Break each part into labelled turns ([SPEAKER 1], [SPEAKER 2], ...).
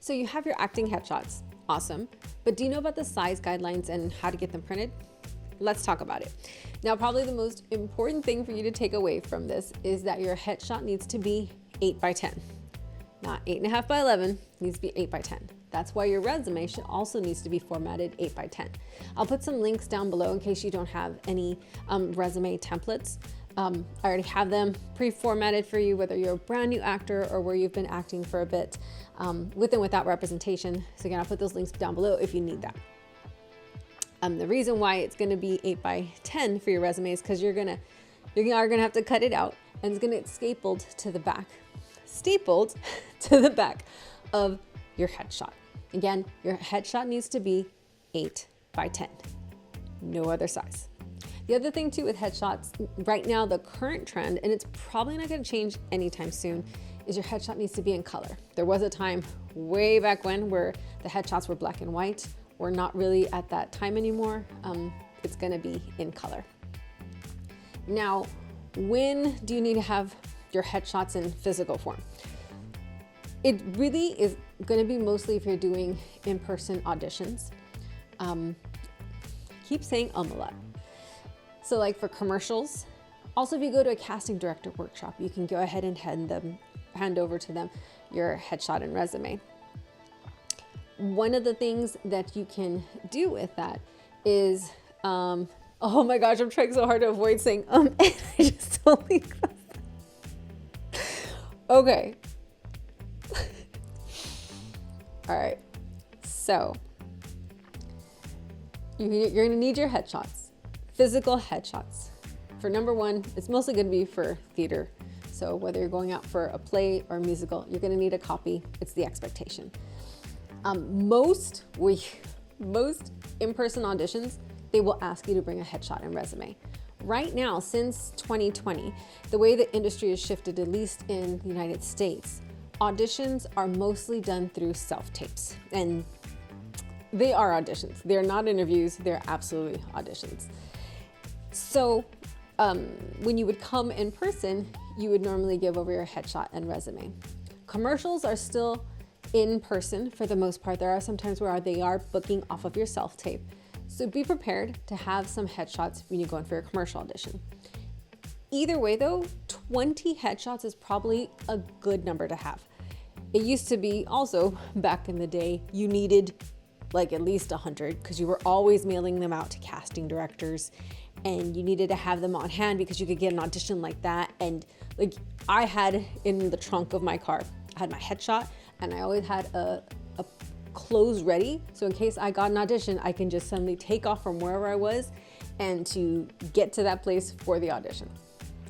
[SPEAKER 1] So you have your acting headshots, awesome. But do you know about the size guidelines and how to get them printed? Let's talk about it. Now, probably the most important thing for you to take away from this is that your headshot needs to be 8 by 10, not 8.5 by 11, it needs to be 8 by 10. That's why your resume should also needs to be formatted 8 by 10. I'll put some links down below in case you don't have any resume templates. I already have them pre-formatted for you, whether you're a brand new actor or where you've been acting for a bit, with and without representation. So again, I'll put those links down below if you need that. The reason why it's gonna be 8 by 10 for your resume is because you're gonna have to cut it out and it's gonna get stapled to the back of your headshot. Again, your headshot needs to be 8 by 10, no other size. The other thing too with headshots, right now, the current trend, and it's probably not gonna change anytime soon, is your headshot needs to be in color. There was a time way back when where the headshots were black and white. We're not really at that time anymore. It's gonna be in color. Now, when do you need to have your headshots in physical form? It really is gonna be mostly if you're doing in-person auditions. Keep saying a lot. So like for commercials, also if you go to a casting director workshop, you can go ahead and hand over to them your headshot and resume. One of the things that you can do with that is, oh my gosh, I'm trying so hard to avoid saying and I just totally crossed that. Okay. All right, so you're gonna need your headshots, physical headshots. For number one, it's mostly gonna be for theater. So whether you're going out for a play or a musical, you're gonna need a copy. It's the expectation. Most in-person auditions, they will ask you to bring a headshot and resume. Right now, since 2020, the way the industry has shifted, at least in the United States, auditions are mostly done through self-tapes. And they are auditions. They're not interviews, they're absolutely auditions. So when you would come in person, you would normally give over your headshot and resume. Commercials are still in person for the most part. There are some times where they are booking off of your self-tape. So be prepared to have some headshots when you go in for your commercial audition. Either way though, 20 headshots is probably a good number to have. It used to be also back in the day, you needed like at least 100 because you were always mailing them out to casting directors and you needed to have them on hand because you could get an audition like that. And like I had in the trunk of my car, I had my headshot and I always had a clothes ready. So in case I got an audition, I can just suddenly take off from wherever I was and to get to that place for the audition.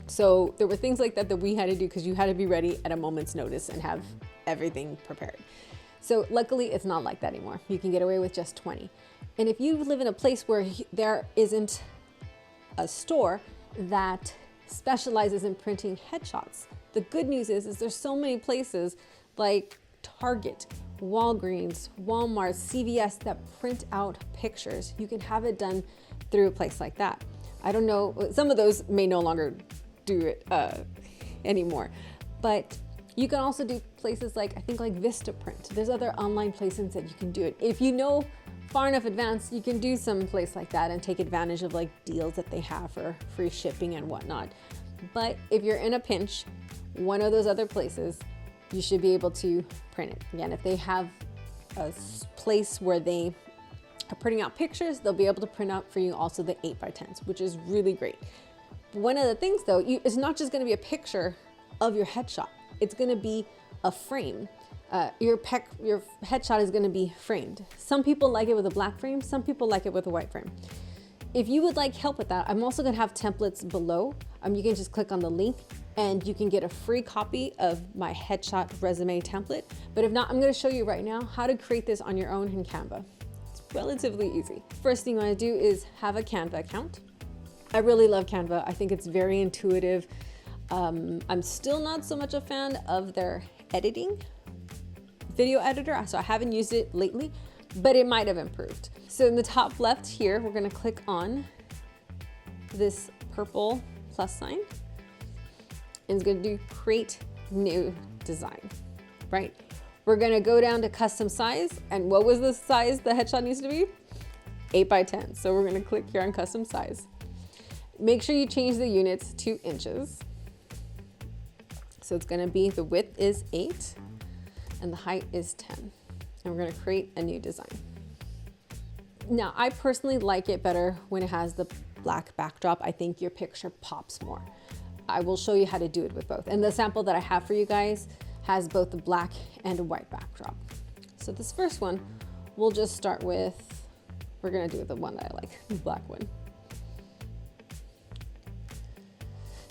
[SPEAKER 1] So there were things like that that we had to do because you had to be ready at a moment's notice and have everything prepared. So luckily it's not like that anymore. You can get away with just 20. And if you live in a place where there isn't a store that specializes in printing headshots, the good news is there's so many places like Target, Walgreens, Walmart, CVS that print out pictures. You can have it done through a place like that. I don't know, some of those may no longer do it anymore, but you can also do places like, I think like Vistaprint. There's other online places that you can do it. If you know far enough advance, you can do some place like that and take advantage of like deals that they have for free shipping and whatnot. But if you're in a pinch, one of those other places, you should be able to print it. Again, if they have a place where they are printing out pictures, they'll be able to print out for you also the 8 by 10s, which is really great. One of the things though, it's not just gonna be a picture of your headshot. It's gonna be a frame. Your headshot is gonna be framed. Some people like it with a black frame, some people like it with a white frame. If you would like help with that, I'm also gonna have templates below. You can just click on the link and you can get a free copy of my headshot resume template. But if not, I'm gonna show you right now how to create this on your own in Canva. It's relatively easy. First thing you wanna do is have a Canva account. I really love Canva. I think it's very intuitive. I'm still not so much a fan of their editing video editor, so I haven't used it lately, but it might have improved. So in the top left here, we're gonna click on this purple plus sign, and it's gonna do create new design, right? We're gonna go down to custom size, and what was the size the headshot needs to be? 8 by 10. So we're gonna click here on custom size. Make sure you change the units to inches. So it's gonna be, the width is 8 and the height is 10. And we're gonna create a new design. Now, I personally like it better when it has the black backdrop. I think your picture pops more. I will show you how to do it with both. And the sample that I have for you guys has both the black and a white backdrop. So this first one, we'll just start with, we're gonna do the one that I like, the black one.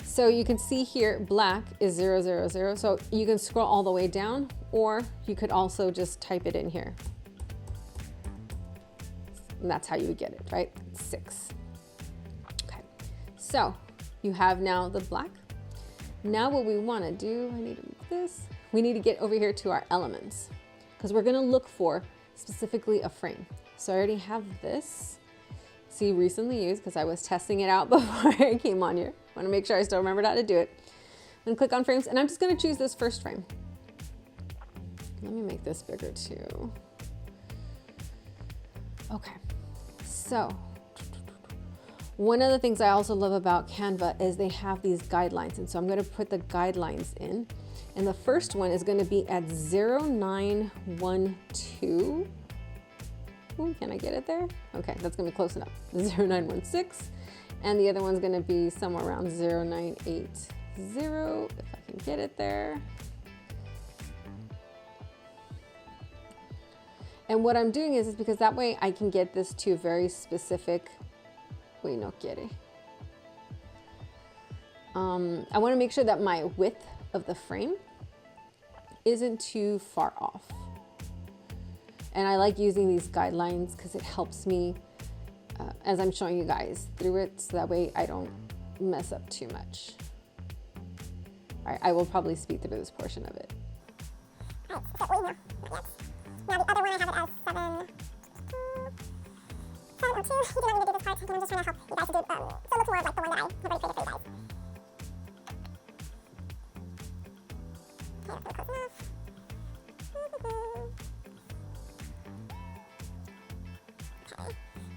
[SPEAKER 1] So you can see here, black is 000. So you can scroll all the way down, or you could also just type it in here. And that's how you would get it, right? 6. Okay, so you have now the black. Now what we wanna do, I need to move this. We need to get over here to our elements, because we're gonna look for specifically a frame. So I already have this. See, recently used, because I was testing it out before I came on here. Want to make sure I still remembered how to do it. I'm gonna click on frames, and I'm just gonna choose this first frame. Let me make this bigger too. Okay, so one of the things I also love about Canva is they have these guidelines, and so I'm gonna put the guidelines in. And the first one is gonna be at 0912. Ooh, can I get it there? Okay, that's gonna be close enough. 0916. And the other one's gonna be somewhere around 0980, if I can get it there. And what I'm doing is because that way I can get this to a very specific, wait, no quiere. I wanna make sure that my width of the frame isn't too far off. And I like using these guidelines because it helps me as I'm showing you guys through it, so that way I don't mess up too much. All right, I will probably speed through this portion of it.
[SPEAKER 2] All right, so wait, no, not yet. Now the other one I have it as 702. You didn't want me to do this part, and I'm just trying to help you guys to do it. So it looks more like the one that I have already created for you guys. Okay, that's close enough.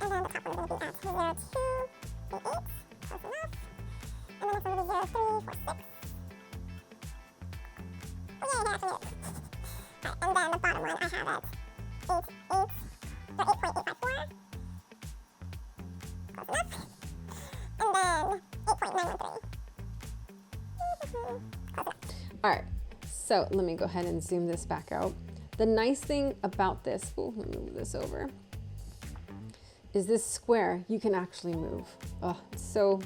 [SPEAKER 2] And then the top one is going to be at 0238, close enough. And then it's going to be 0346. Oh yeah, I actually made it. Alright, and then the bottom one I have at 8.854. Close enough. And then 8.913. Close enough.
[SPEAKER 1] All right, so let me go ahead and zoom this back out. The nice thing about this, ooh, let me move this over, is this square you can actually move. Oh, it's so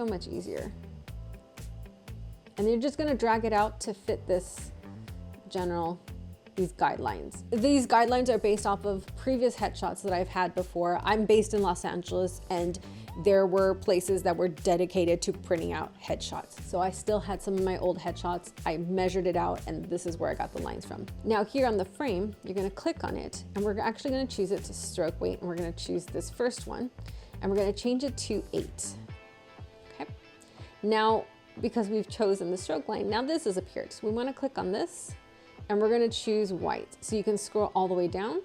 [SPEAKER 1] much easier. And you're just gonna drag it out to fit this these guidelines. These guidelines are based off of previous headshots that I've had before. I'm based in Los Angeles, and there were places that were dedicated to printing out headshots. So I still had some of my old headshots. I measured it out, and this is where I got the lines from. Now here on the frame, you're gonna click on it, and we're actually gonna choose it to stroke weight, and we're gonna choose this first one, and we're gonna change it to 8. Okay. Now, because we've chosen the stroke line, now this has appeared. So we wanna click on this, and we're gonna choose white. So you can scroll all the way down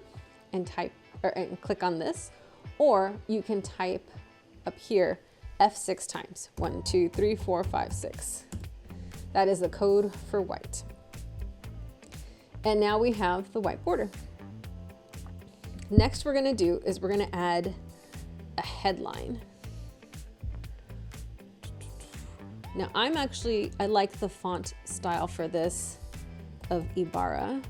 [SPEAKER 1] and type, and click on this, or you can type up here, F6 times. 1, 2, 3, 4, 5, 6. That is the code for white. And now we have the white border. Next we're gonna do is we're gonna add a headline. Now I like the font style for this of Ibarra.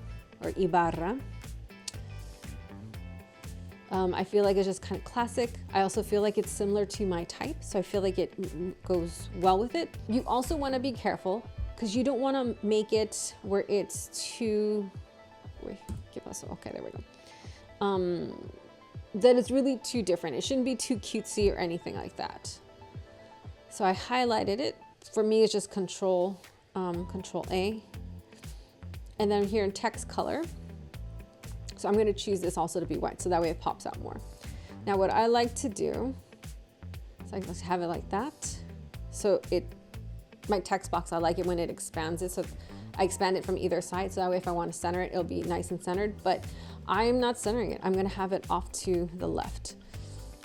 [SPEAKER 1] I feel like it's just kind of classic. I also feel like it's similar to my type, so I feel like it goes well with it. You also want to be careful because you don't want to make it where it's too, okay, there we go. That it's really too different. It shouldn't be too cutesy or anything like that. So I highlighted it. For me, it's just Control A. And then here in text color, so I'm going to choose this also to be white, so that way it pops out more. Now what I like to do is I like to have it like that. So my text box, I like it when it expands it, so I expand it from either side, so that way if I want to center it, it'll be nice and centered, but I'm not centering it. I'm gonna have it off to the left.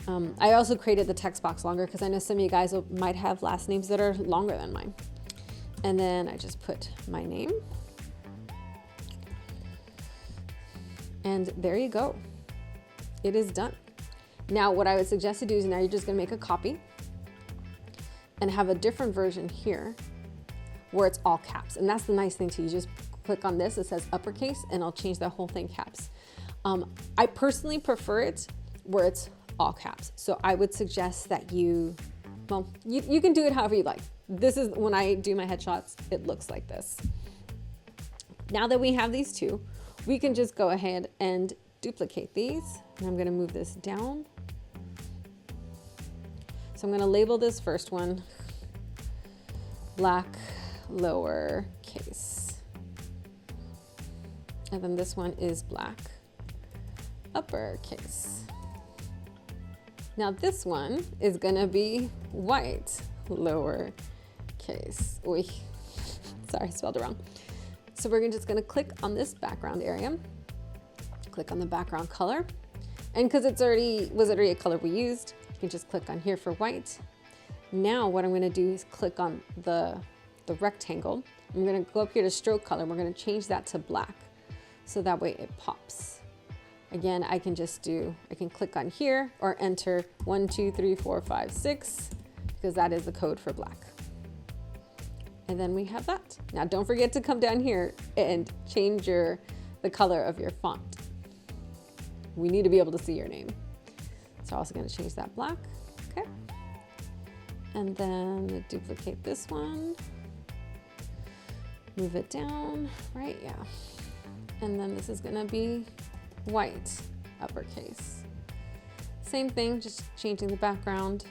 [SPEAKER 1] I also created the text box longer because I know some of you guys might have last names that are longer than mine. And then I just put my name. And there you go. It is done. Now, what I would suggest to do is now you're just gonna make a copy and have a different version here where it's all caps. And that's the nice thing too. You just click on this, it says uppercase, and I'll change that whole thing caps. I personally prefer it where it's all caps. So I would suggest that you can do it however you like. This is when I do my headshots, it looks like this. Now that we have these two, we can just go ahead and duplicate these. And I'm gonna move this down. So I'm gonna label this first one, black lower case. And then this one is black uppercase. Now this one is gonna be white lower case. Oy, sorry, I spelled it wrong. So we're just gonna click on this background area, click on the background color. And because was already a color we used, you can just click on here for white. Now what I'm gonna do is click on the rectangle. I'm gonna go up here to stroke color. We're gonna change that to black. So that way it pops. Again, I can click on here or enter 1, 2, 3, 4, 5, 6, because that is the code for black. And then we have that. Now don't forget to come down here and change the color of your font. We need to be able to see your name. So I'm also gonna change that black, okay? And then duplicate this one, move it down, right, yeah. And then this is gonna be white uppercase. Same thing, just changing the background.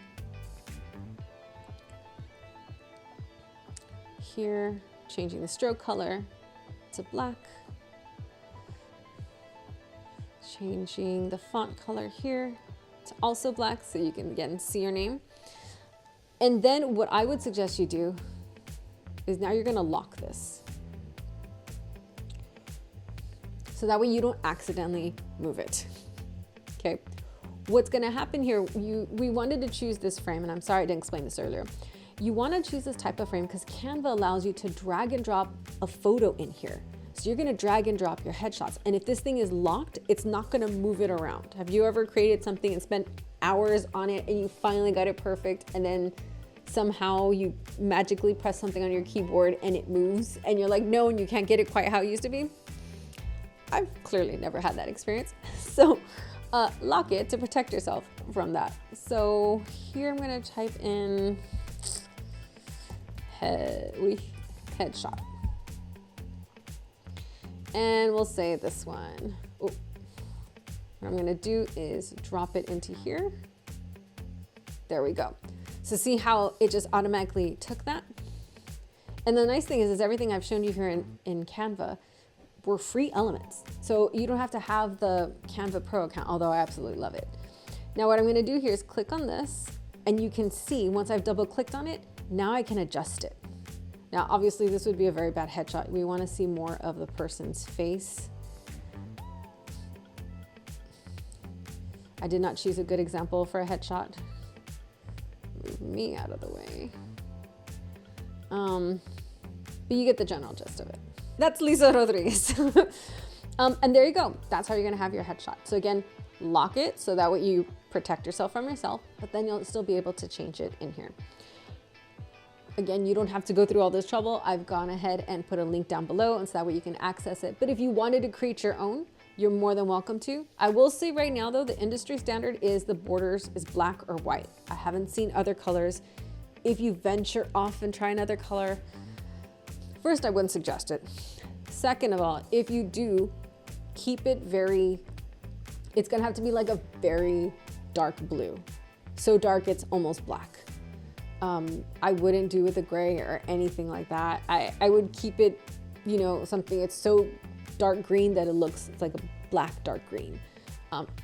[SPEAKER 1] Here, changing the stroke color to black. Changing the font color here to also black so you can again see your name. And then what I would suggest you do is now you're gonna lock this. So that way you don't accidentally move it, okay? What's gonna happen here, we wanted to choose this frame, and I'm sorry I didn't explain this earlier. You wanna choose this type of frame because Canva allows you to drag and drop a photo in here. So you're gonna drag and drop your headshots. And if this thing is locked, it's not gonna move it around. Have you ever created something and spent hours on it and you finally got it perfect and then somehow you magically press something on your keyboard and it moves and you're like, no, and you can't get it quite how it used to be? I've clearly never had that experience. So lock it to protect yourself from that. So here I'm gonna type in headshot. And we'll say this one. Ooh. What I'm gonna do is drop it into here. There we go. So see how it just automatically took that? And the nice thing is everything I've shown you here in Canva were free elements. So you don't have to have the Canva Pro account, although I absolutely love it. Now what I'm gonna do here is click on this, and you can see once I've double clicked on it, now I can adjust it. Now, obviously this would be a very bad headshot. We wanna see more of the person's face. I did not choose a good example for a headshot. Move me out of the way. But you get the general gist of it. That's Lisa Rodríguez. And there you go. That's how you're gonna have your headshot. So again, lock it so that way you protect yourself from yourself, but then you'll still be able to change it in here. Again, you don't have to go through all this trouble. I've gone ahead and put a link down below, and so that way you can access it. But if you wanted to create your own, you're more than welcome to. I will say right now though, the industry standard is the borders is black or white. I haven't seen other colors. If you venture off and try another color, first, I wouldn't suggest it. Second of all, if you do, keep it it's gonna have to be like a very dark blue. So dark it's almost black. I wouldn't do with a gray or anything like that. I would keep it, something it's so dark green that it's like a black dark green.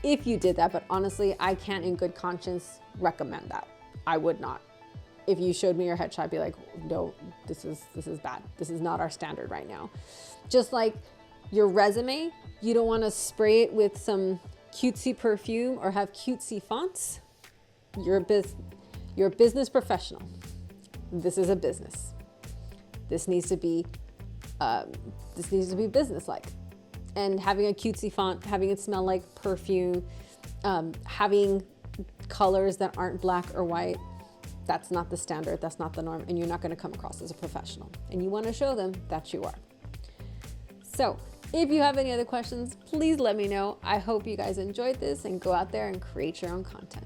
[SPEAKER 1] If you did that, but honestly, I can't in good conscience recommend that. I would not. if you showed me your headshot, I'd be like, no, this is bad. This is not our standard right now. Just like your resume, you don't want to spray it with some cutesy perfume or have cutesy fonts. You're a business professional. This is a business. This needs to be business-like. And having a cutesy font, having it smell like perfume, having colors that aren't black or white, that's not the standard, that's not the norm, and you're not going to come across as a professional. And you want to show them that you are. So if you have any other questions, please let me know. I hope you guys enjoyed this and go out there and create your own content.